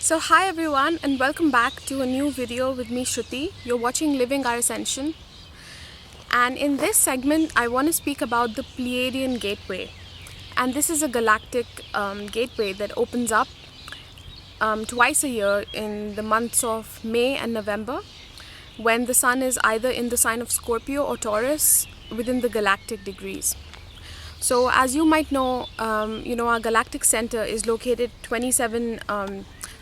So hi everyone and welcome back to a new video with me Shruti. You're watching Living Our Ascension, and in this segment I want to speak about the Pleiadian Gateway, and this is a galactic gateway that opens up twice a year in the months of May and November, when the sun is either in the sign of Scorpio or Taurus within the galactic degrees. So as you might know, our galactic center is located 27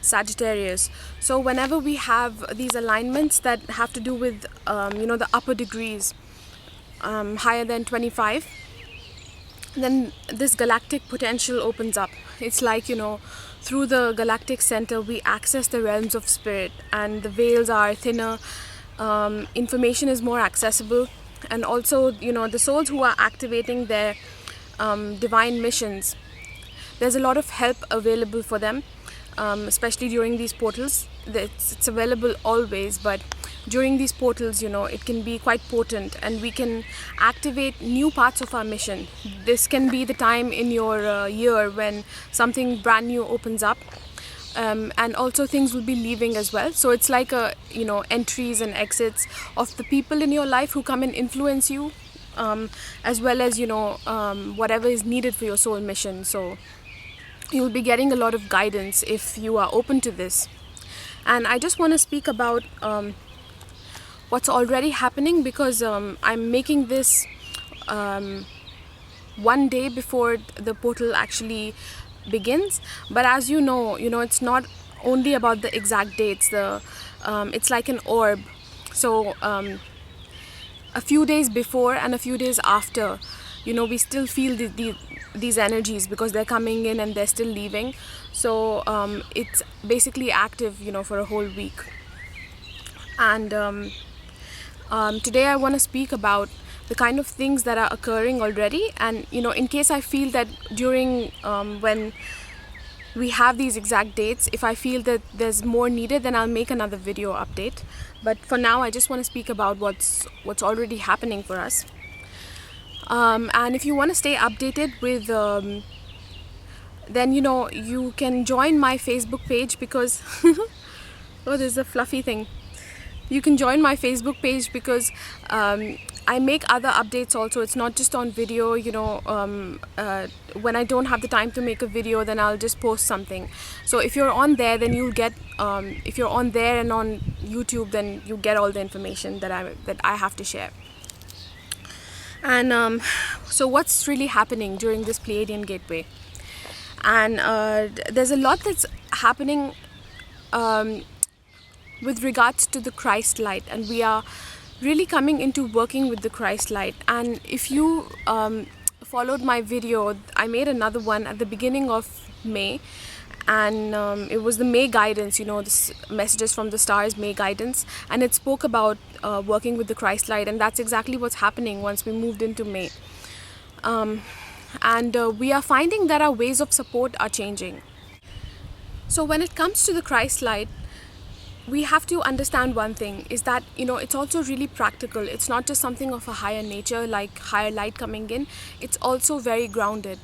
Sagittarius. So whenever we have these alignments that have to do with the upper degrees higher than 25, then this galactic potential opens up. It's like, through the galactic center we access the realms of spirit, and the veils are thinner, information is more accessible, and also the souls who are activating their divine missions, there's a lot of help available for them, especially during these portals. It's available always, but during these portals, it can be quite potent, and we can activate new parts of our mission. This can be the time in your year when something brand new opens up, and also things will be leaving as well. So it's like entries and exits of the people in your life who come and influence you, as well as whatever is needed for your soul mission. So you'll be getting a lot of guidance if you are open to this. And I just want to speak about what's already happening, because I'm making this one day before the portal actually begins. But as you know, it's not only about the exact dates. It's like an orb. So a few days before and a few days after, we still feel these energies, because they're coming in and they're still leaving. So it's basically active, for a whole week. And today I want to speak about the kind of things that are occurring already. And in case I feel that during when we have these exact dates, if I feel that there's more needed, then I'll make another video update. But for now, I just want to speak about what's already happening for us. And if you want to stay updated with then you can join my Facebook page, because oh, there's a fluffy thing. You can join my Facebook page, because I make other updates also. It's not just on video. When I don't have the time to make a video, then I'll just post something. So if you're on there, then you'll get if you're on there and on YouTube, then you get all the information that I have to share. And so what's really happening during this Pleiadian Gateway? And there's a lot that's happening with regards to the Christ light, and we are really coming into working with the Christ light. And if you followed my video, I made another one at the beginning of May, and it was the May guidance, this messages from the stars, May guidance, and it spoke about working with the Christ light, and that's exactly what's happening once we moved into May. And we are finding that our ways of support are changing. So when it comes to the Christ light, we have to understand one thing, is that it's also really practical. It's not just something of a higher nature, like higher light coming in. It's also very grounded,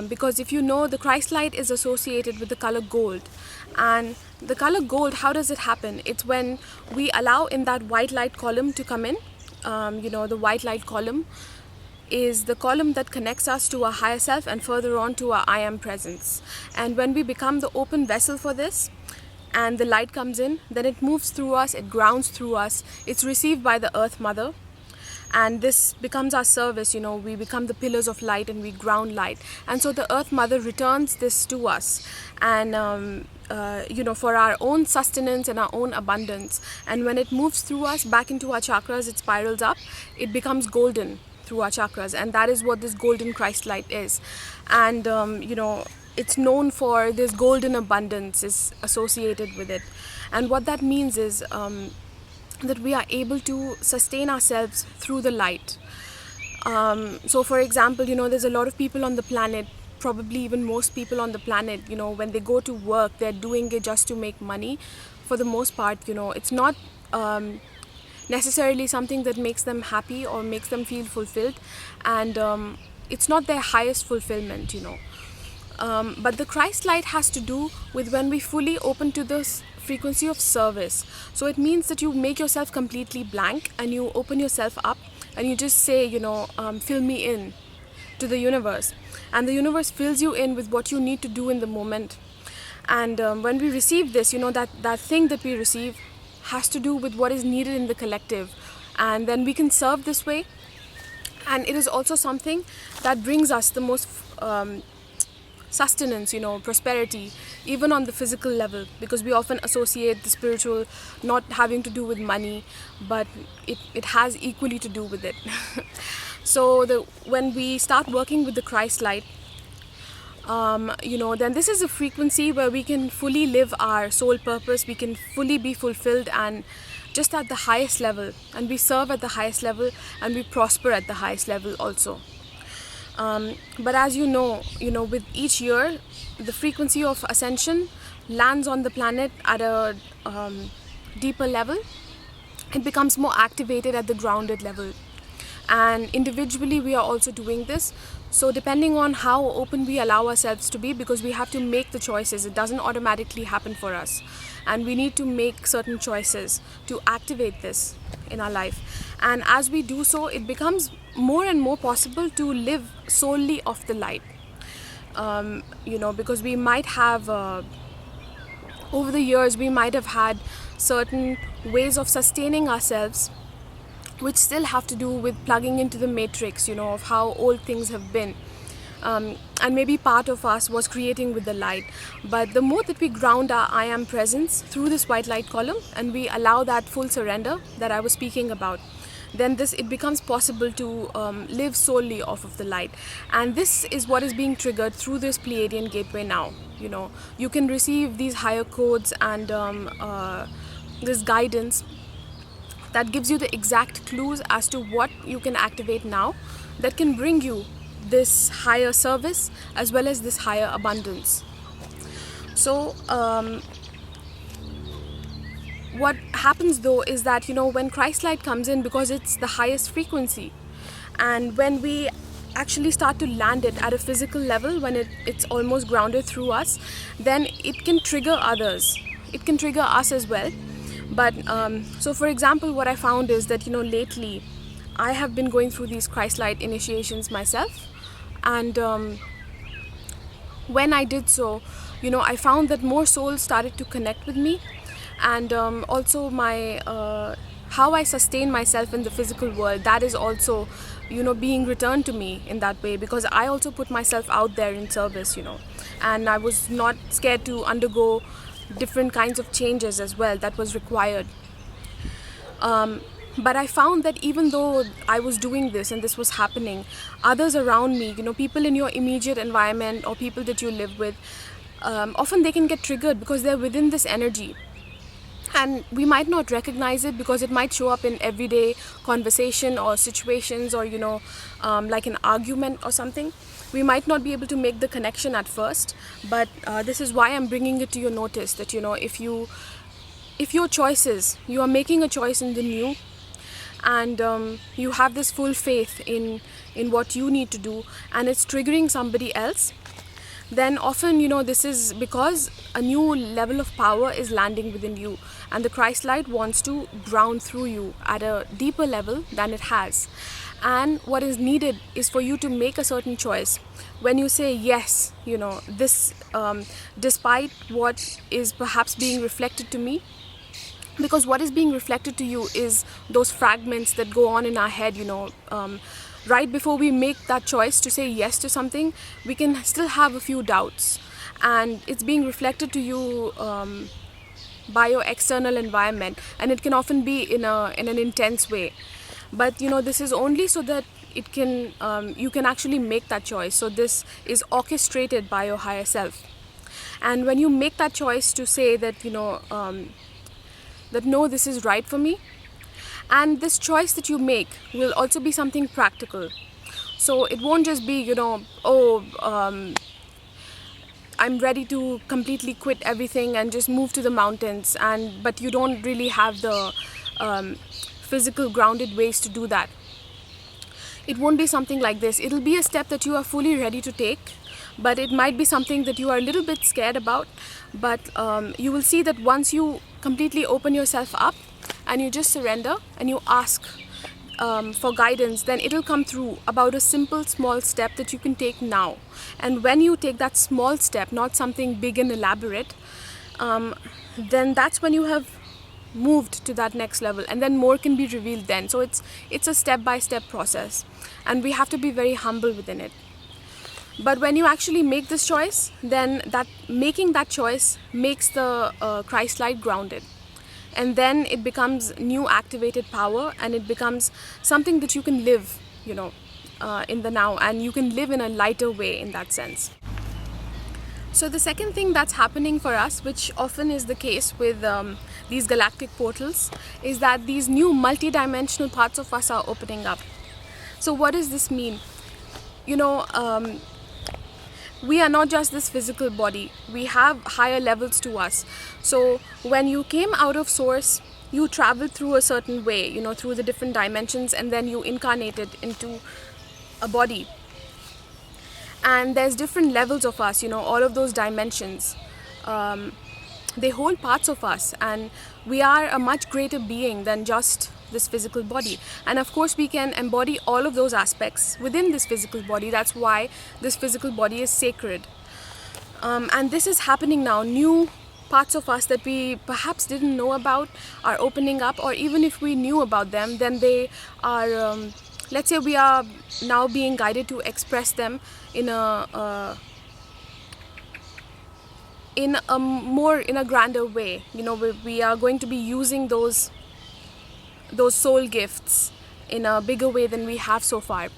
because if the Christ light is associated with the color gold. And the color gold, how does it happen? It's when we allow in that white light column to come in. The white light column is the column that connects us to our higher self, and further on to our I am presence. And when we become the open vessel for this, and the light comes in, then it moves through us, it grounds through us, it's received by the Earth Mother, and this becomes our service. We become the pillars of light, and we ground light. And so the Earth Mother returns this to us, and for our own sustenance and our own abundance. And when it moves through us back into our chakras, it spirals up, it becomes golden through our chakras, and that is what this golden Christ light is. And it's known for this golden abundance is associated with it. And what that means is that we are able to sustain ourselves through the light. So for example, there's a lot of people on the planet, probably even most people on the planet, when they go to work, they're doing it just to make money. For the most part, it's not necessarily something that makes them happy or makes them feel fulfilled, and it's not their highest fulfillment. But the Christ light has to do with when we fully open to this frequency of service. So it means that you make yourself completely blank and you open yourself up and you just say, fill me in to the universe. And the universe fills you in with what you need to do in the moment. And when we receive this, that thing that we receive has to do with what is needed in the collective. And then we can serve this way. And it is also something that brings us the most sustenance, prosperity, even on the physical level, because we often associate the spiritual not having to do with money, but it has equally to do with it. So when we start working with the Christ light, then this is a frequency where we can fully live our soul purpose, we can fully be fulfilled and just at the highest level, and we serve at the highest level and we prosper at the highest level also. But as you know, with each year, the frequency of ascension lands on the planet at a deeper level. It becomes more activated at the grounded level. And individually, we are also doing this. So depending on how open we allow ourselves to be, because we have to make the choices, it doesn't automatically happen for us. And we need to make certain choices to activate this in our life. And as we do so, it becomes more and more possible to live solely off the light. Because we might have, over the years, we might have had certain ways of sustaining ourselves which still have to do with plugging into the matrix, of how old things have been. And maybe part of us was creating with the light. But the more that we ground our I am presence through this white light column and we allow that full surrender that I was speaking about, then it becomes possible to live solely off of the light. And this is what is being triggered through this Pleiadian Gateway now. You can receive these higher codes and this guidance that gives you the exact clues as to what you can activate now that can bring you this higher service as well as this higher abundance. So what happens though is that when Christ light comes in, because it's the highest frequency, and when we actually start to land it at a physical level, when it's almost grounded through us, then it can trigger others, it can trigger us as well. But so for example, what I found is that lately I have been going through these Christ light initiations myself, and when I did so, I found that more souls started to connect with me, and also my how I sustain myself in the physical world, that is also being returned to me in that way, because I also put myself out there in service, and I was not scared to undergo different kinds of changes as well that was required. But I found that even though I was doing this and this was happening, others around me, people in your immediate environment or people that you live with, often they can get triggered because they're within this energy. And we might not recognize it because it might show up in everyday conversation or situations or, like an argument or something. We might not be able to make the connection at first, but this is why I'm bringing it to your notice that, if your choices, you are making a choice in the new, and you have this full faith in what you need to do, and it's triggering somebody else, then often, this is because a new level of power is landing within you, and the Christ light wants to ground through you at a deeper level than it has. And what is needed is for you to make a certain choice. When you say yes, this, despite what is perhaps being reflected to me, because what is being reflected to you is those fragments that go on in our head, right before we make that choice to say yes to something, we can still have a few doubts. And it's being reflected to you by your external environment, and it can often be in an intense way. But this is only so that it can you can actually make that choice. So this is orchestrated by your higher self. And when you make that choice to say that that no, this is right for me, and this choice that you make will also be something practical. So it won't just be I'm ready to completely quit everything and just move to the mountains, but you don't really have the physical grounded ways to do that. It won't be something like this. It'll be a step that you are fully ready to take, but it might be something that you are a little bit scared about. But you will see that once you completely open yourself up and you just surrender and you ask for guidance, then it'll come through about a simple small step that you can take now. And when you take that small step, not something big and elaborate, then that's when you have moved to that next level, and then more can be revealed then. So it's a step-by-step process, and we have to be very humble within it. But when you actually make this choice, then making that choice makes the Christ light grounded, and then it becomes new activated power, and it becomes something that you can live, in the now, and you can live in a lighter way in that sense. So the second thing that's happening for us, which often is the case with these galactic portals, is that these new multidimensional parts of us are opening up. So what does this mean? We are not just this physical body. We have higher levels to us. So when you came out of source, you traveled through a certain way, through the different dimensions, and then you incarnated into a body. And there's different levels of us, all of those dimensions. They hold parts of us, and we are a much greater being than just this physical body. And of course we can embody all of those aspects within this physical body. That's why this physical body is sacred. And this is happening now. New parts of us that we perhaps didn't know about are opening up, or even if we knew about them, then they are, let's say we are now being guided to express them in a grander way. We are going to be using those soul gifts in a bigger way than we have so far.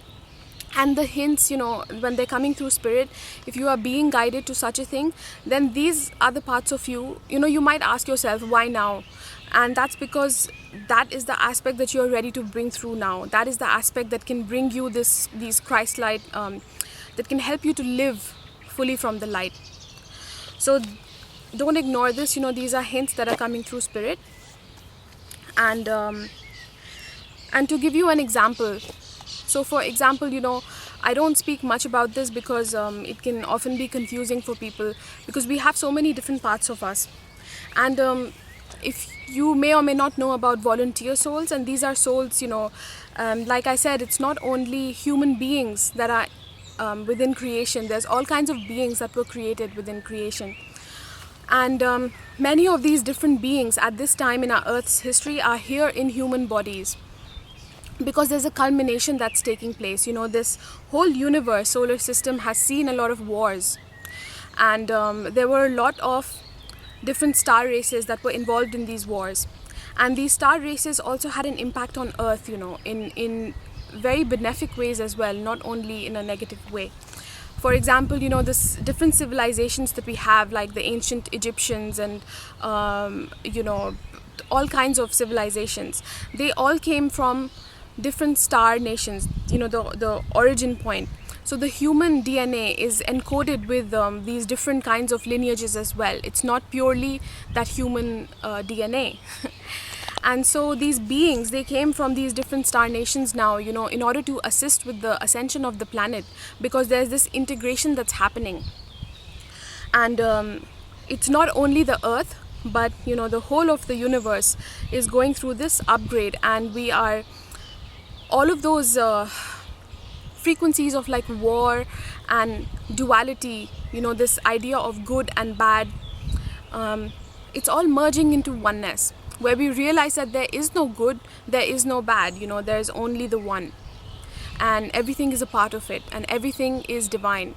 And the hints, when they're coming through spirit, if you are being guided to such a thing, then these are the parts of you, you might ask yourself, why now? And that's because that is the aspect that you're ready to bring through now. That is the aspect that can bring you these Christ light, that can help you to live fully from the light. So don't ignore this. These are hints that are coming through spirit. And to give you an example, so for example, I don't speak much about this because it can often be confusing for people, because we have so many different parts of us. And if you may or may not know about volunteer souls, and these are souls, like I said, it's not only human beings that are within creation. There's all kinds of beings that were created within creation. And many of these different beings at this time in our Earth's history are here in human bodies, because there's a culmination that's taking place. This whole universe, solar system, has seen a lot of wars, and there were a lot of different star races that were involved in these wars. And these star races also had an impact on Earth, in very benefic ways as well, not only in a negative way. For example, this different civilizations that we have, like the ancient Egyptians and all kinds of civilizations, they all came from different star nations, the origin point. So the human DNA is encoded with these different kinds of lineages as well. It's not purely that human DNA. And so these beings, they came from these different star nations now, in order to assist with the ascension of the planet, because there's this integration that's happening. And it's not only the Earth, but the whole of the universe is going through this upgrade, and we are all of those frequencies of like war and duality, this idea of good and bad, it's all merging into oneness, where we realize that there is no good, there is no bad, there's only the one, and everything is a part of it, and everything is divine.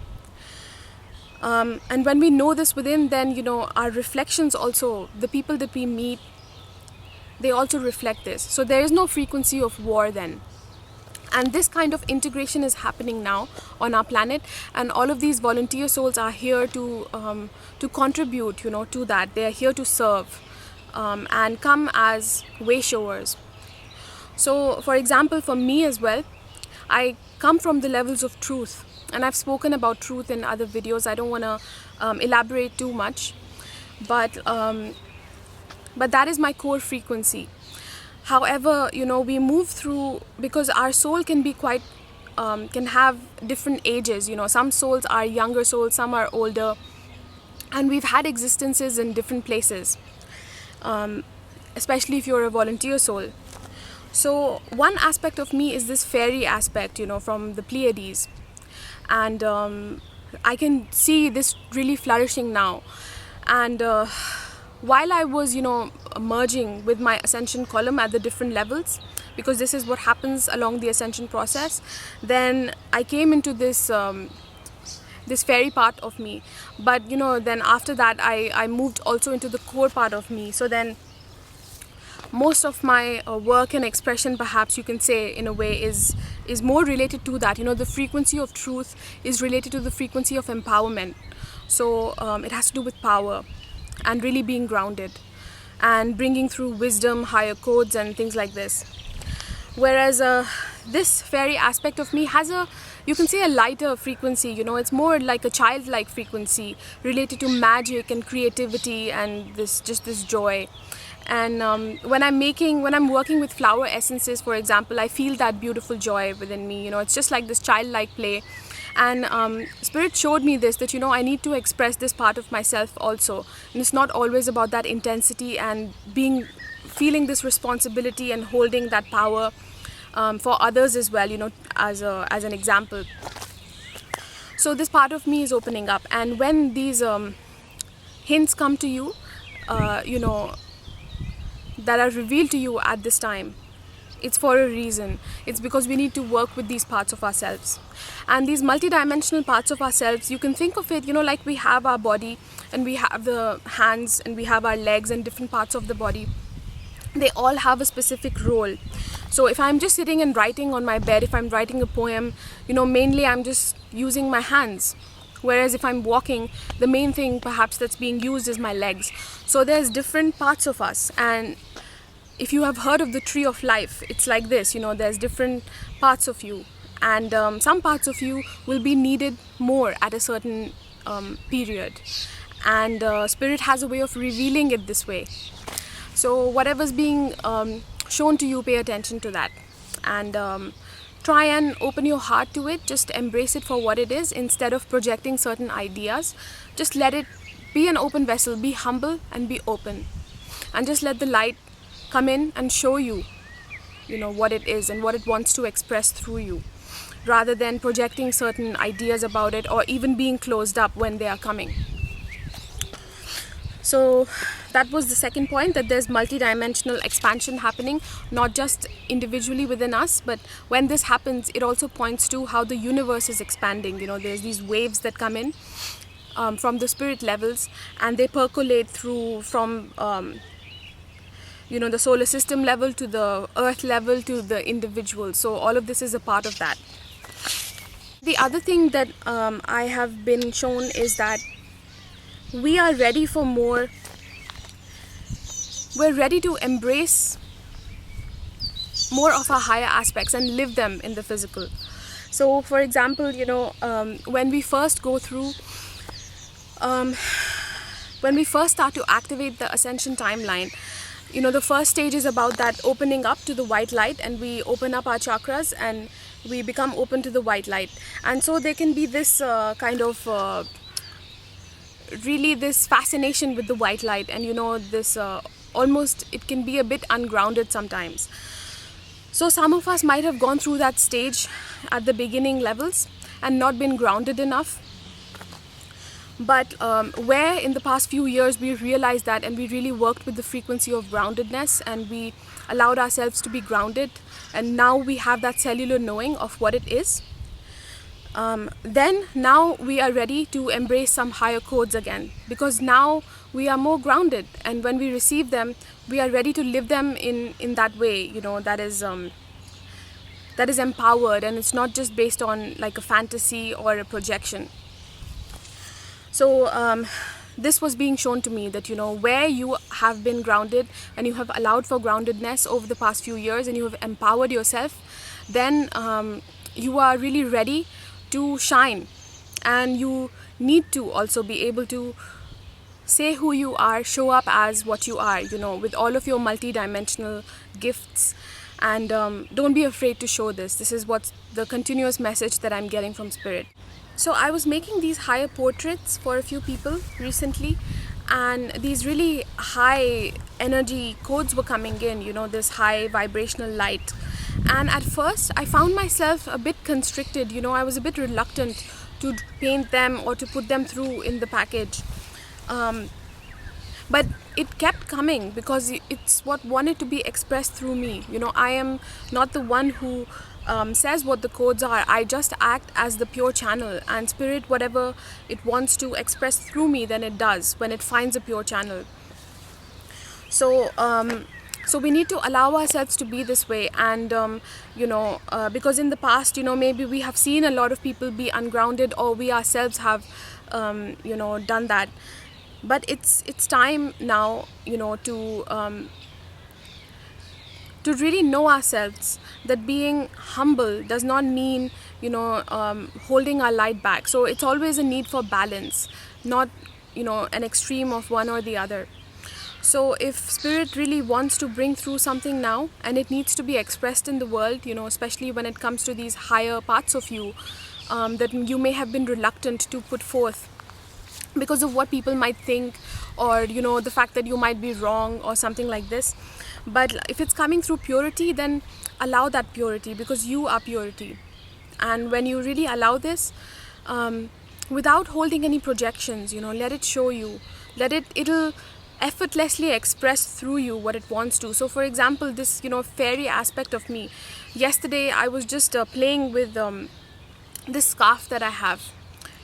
And when we know this within, then our reflections also, the people that we meet, they also reflect this. So there is no frequency of war then. And this kind of integration is happening now on our planet, and all of these volunteer souls are here to contribute, to that. They are here to serve and come as way showers. So, for example, for me as well, I come from the levels of truth, and I've spoken about truth in other videos. I don't want to elaborate too much, but that is my core frequency. However, we move through, because our soul can be quite can have different ages. Some souls are younger souls, some are older, and we've had existences in different places, especially if you're a volunteer soul. So one aspect of me is this fairy aspect, from the Pleiades, and I can see this really flourishing now. And while I was, merging with my ascension column at the different levels, because this is what happens along the ascension process, then I came into this this fairy part of me. But then after that I moved also into the core part of me. So then most of my work and expression, perhaps you can say, in a way, is more related to that. The frequency of truth is related to the frequency of empowerment. So it has to do with power and really being grounded and bringing through wisdom, higher codes and things like this. Whereas this fairy aspect of me has you can say, a lighter frequency. It's more like a childlike frequency related to magic and creativity and this joy. And when I'm working with flower essences, for example, I feel that beautiful joy within me. It's just like this childlike play. And Spirit showed me this, that I need to express this part of myself also. And it's not always about that intensity and feeling this responsibility and holding that power for others as well, as an example. So this part of me is opening up, and when these hints come to you, that are revealed to you at this time, it's for a reason. It's because we need to work with these parts of ourselves. And these multidimensional parts of ourselves, you can think of it, like we have our body and we have the hands and we have our legs and different parts of the body. They all have a specific role. So if I'm just sitting and writing on my bed, if I'm writing a poem, mainly I'm just using my hands. Whereas if I'm walking, the main thing perhaps that's being used is my legs. So there's different parts of us. And if you have heard of the tree of life, it's like this, there's different parts of you. And some parts of you will be needed more at a certain period. And Spirit has a way of revealing it this way. So whatever's being shown to you, pay attention to that. And try and open your heart to it. Just embrace it for what it is instead of projecting certain ideas. Just let it be an open vessel. Be humble and be open. And just let the light come in and show you, what it is and what it wants to express through you, rather than projecting certain ideas about it or even being closed up when they are coming. So that was the second point, that there's multidimensional expansion happening, not just individually within us, but when this happens, it also points to how the universe is expanding. There's these waves that come in from the spirit levels, and they percolate through from the solar system level to the earth level to the individual. So all of this is a part of that. The other thing that I have been shown is that we are ready for more. We're ready to embrace more of our higher aspects and live them in the physical. So for example, when we first go through, when we first start to activate the ascension timeline, the first stage is about that opening up to the white light, and we open up our chakras and we become open to the white light. And so there can be this kind of really this fascination with the white light, and this almost, it can be a bit ungrounded sometimes. So some of us might have gone through that stage at the beginning levels and not been grounded enough. But where in the past few years we realized that, and we really worked with the frequency of groundedness, and we allowed ourselves to be grounded, and now we have that cellular knowing of what it is. Then now we are ready to embrace some higher codes again, because now we are more grounded, and when we receive them, we are ready to live them in that way, that is empowered, and it's not just based on like a fantasy or a projection. So this was being shown to me, that where you have been grounded and you have allowed for groundedness over the past few years, and you have empowered yourself, then you are really ready to shine. And you need to also be able to say who you are, show up as what you are, with all of your multidimensional gifts And don't be afraid to show this. This is what's the continuous message that I'm getting from Spirit. So I was making these higher portraits for a few people recently, and these really high energy codes were coming in, this high vibrational light. And at first I found myself a bit constricted, I was a bit reluctant to paint them or to put them through in the package. But it kept coming because it's what wanted to be expressed through me. I am not the one who says what the codes are. I just act as the pure channel, and Spirit, whatever it wants to express through me, then it does when it finds a pure channel. So we need to allow ourselves to be this way, and because in the past, maybe we have seen a lot of people be ungrounded, or we ourselves have done that. But it's time now, to really know ourselves, that being humble does not mean holding our light back. So it's always a need for balance, not an extreme of one or the other. So if Spirit really wants to bring through something now, and it needs to be expressed in the world, especially when it comes to these higher parts of you that you may have been reluctant to put forth because of what people might think, or the fact that you might be wrong or something like this. But if it's coming through purity, then allow that purity, because you are purity. And when you really allow this, without holding any projections, let it show you, it'll effortlessly express through you what it wants to. So for example, this fairy aspect of me, yesterday I was just playing with this scarf that I have,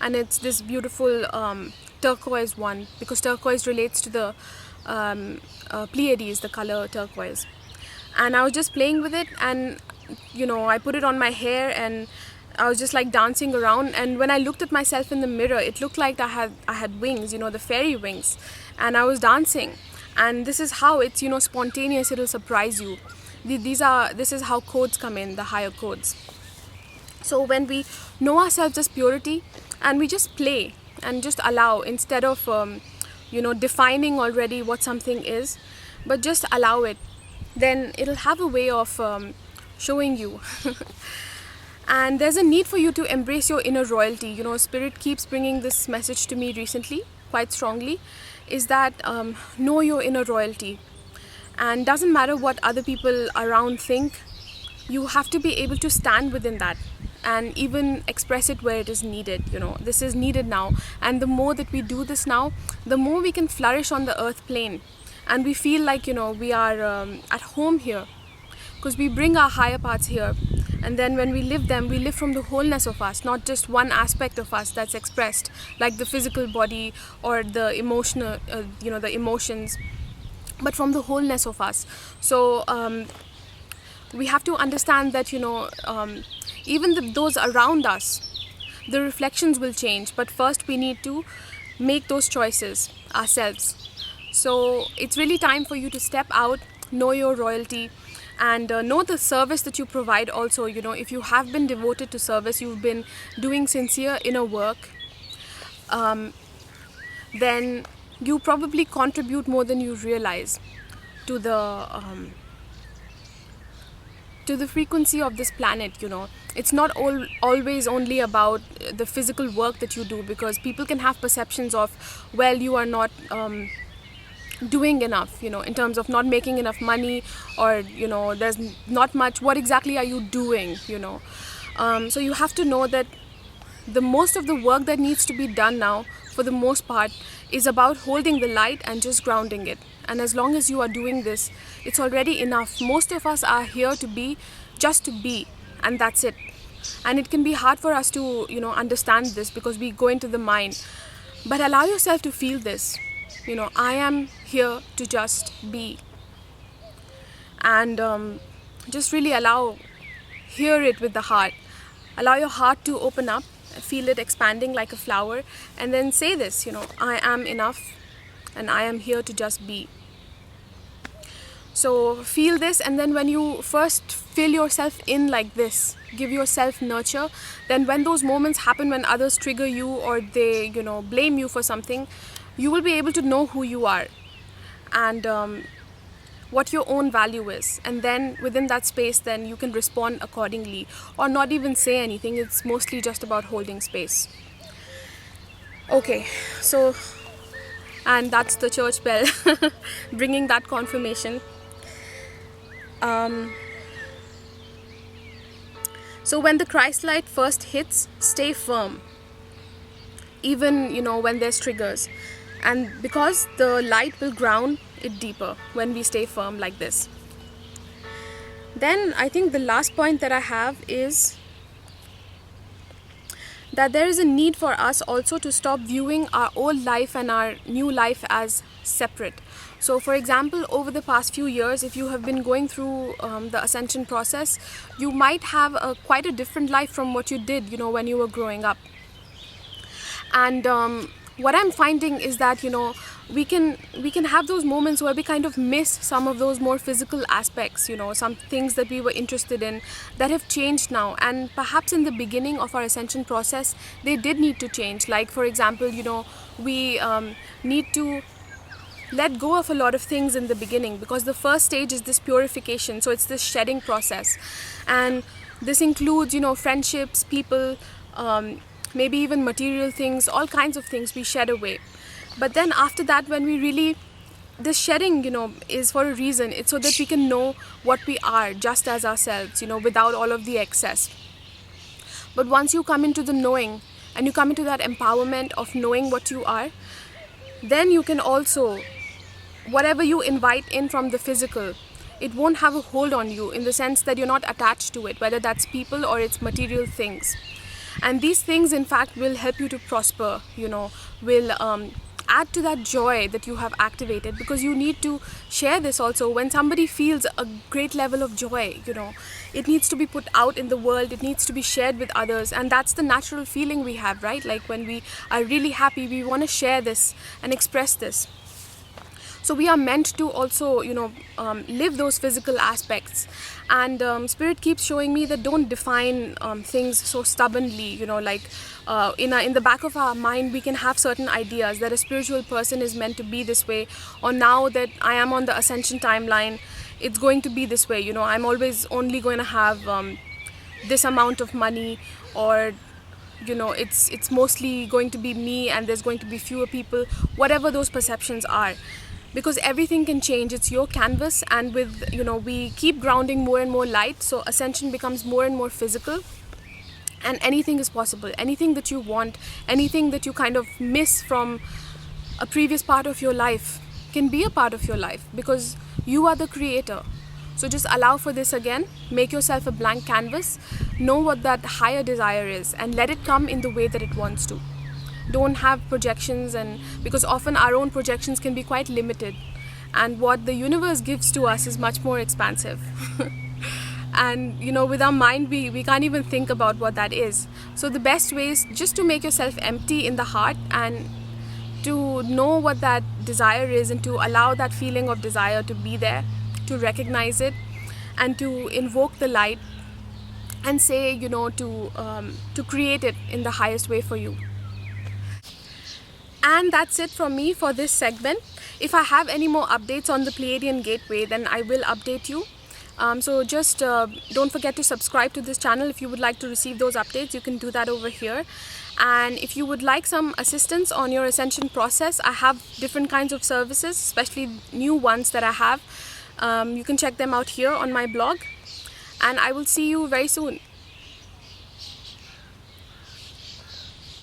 and it's this beautiful turquoise one, because turquoise relates to the Pleiades, the color turquoise. And I was just playing with it, and I put it on my hair, and I was just like dancing around. And when I looked at myself in the mirror, it looked like I had wings, the fairy wings, and I was dancing. And this is how it's spontaneous. It'll surprise you. This is how codes come in, the higher codes. So when we know ourselves as purity, and we just play and just allow, instead of defining already what something is, but just allow it, then it'll have a way of showing you. And there's a need for you to embrace your inner royalty. Spirit keeps bringing this message to me recently quite strongly, is that know your inner royalty. And doesn't matter what other people around think, you have to be able to stand within that and even express it where it is needed. This is needed now, and the more that we do this now, the more we can flourish on the earth plane, and we feel like we are at home here, because we bring our higher parts here. And then when we live them, we live from the wholeness of us, not just one aspect of us that's expressed, like the physical body or the emotional, the emotions, but from the wholeness of us. So we have to understand that even those around us, the reflections will change, but first we need to make those choices ourselves. So it's really time for you to step out, know your royalty, and know the service that you provide also. If you have been devoted to service, you've been doing sincere inner work, then you probably contribute more than you realize to the frequency of this planet. It's not always only about the physical work that you do, because people can have perceptions of, well, you are not doing enough, in terms of not making enough money, or there's not much. What exactly are you doing? So you have to know that the most of the work that needs to be done now, for the most part, is about holding the light and just grounding it. And as long as you are doing this, it's already enough. Most of us are here to be, just to be, and that's it. And it can be hard for us to understand this, because we go into the mind. But allow yourself to feel this. I am here to just be. And just really hear it with the heart. Allow your heart to open up, feel it expanding like a flower, and then say this, I am enough, and I am here to just be. So feel this, and then when you first fill yourself in like this, give yourself nurture, then when those moments happen, when others trigger you, or they blame you for something, you will be able to know who you are. And what your own value is, and then within that space then you can respond accordingly, or not even say anything. It's mostly just about holding space. Okay, so, and that's the church bell bringing that confirmation. So when the Christ light first hits, stay firm, even when there's triggers, and because the light will ground it deeper when we stay firm like this. Then I think the last point that I have is that there is a need for us also to stop viewing our old life and our new life as separate. So for example, over the past few years, if you have been going through the ascension process, you might have quite a different life from what you did when you were growing up. And what I'm finding is that we can have those moments where we kind of miss some of those more physical aspects, some things that we were interested in that have changed now, and perhaps in the beginning of our ascension process they did need to change. Like for example, we need to let go of a lot of things in the beginning, because the first stage is this purification, so it's this shedding process, and this includes friendships, people, maybe even material things, all kinds of things we shed away. But then after that, when we really, this shedding is for a reason. It's so that we can know what we are just as ourselves, without all of the excess. But once you come into the knowing and you come into that empowerment of knowing what you are, then you can also, whatever you invite in from the physical, it won't have a hold on you, in the sense that you're not attached to it, whether that's people or it's material things. And these things in fact will help you to prosper, will add to that joy that you have activated, because you need to share this also. When somebody feels a great level of joy, it needs to be put out in the world, it needs to be shared with others, and that's the natural feeling we have, right? Like when we are really happy, we want to share this and express this. So we are meant to also, live those physical aspects. And Spirit keeps showing me that don't define things so stubbornly, like in the back of our mind we can have certain ideas that a spiritual person is meant to be this way, or now that I am on the ascension timeline, it's going to be this way, I'm always only going to have this amount of money, or it's mostly going to be me and there's going to be fewer people, whatever those perceptions are. Because everything can change, it's your canvas, and with we keep grounding more and more light, so ascension becomes more and more physical, and anything is possible. Anything that you want, anything that you kind of miss from a previous part of your life can be a part of your life, because you are the creator. So just allow for this again, make yourself a blank canvas, know what that higher desire is, and let it come in the way that it wants to. Don't have projections, and because often our own projections can be quite limited, and what the universe gives to us is much more expansive. And with our mind we can't even think about what that is. So the best way is just to make yourself empty in the heart, and to know what that desire is, and to allow that feeling of desire to be there, to recognize it, and to invoke the light, and say to create it in the highest way for you. And that's it from me for this segment. If I have any more updates on the Pleiadian Gateway, then I will update you. So just don't forget to subscribe to this channel if you would like to receive those updates. You can do that over here. And if you would like some assistance on your ascension process, I have different kinds of services, especially new ones that I have. You can check them out here on my blog. And I will see you very soon.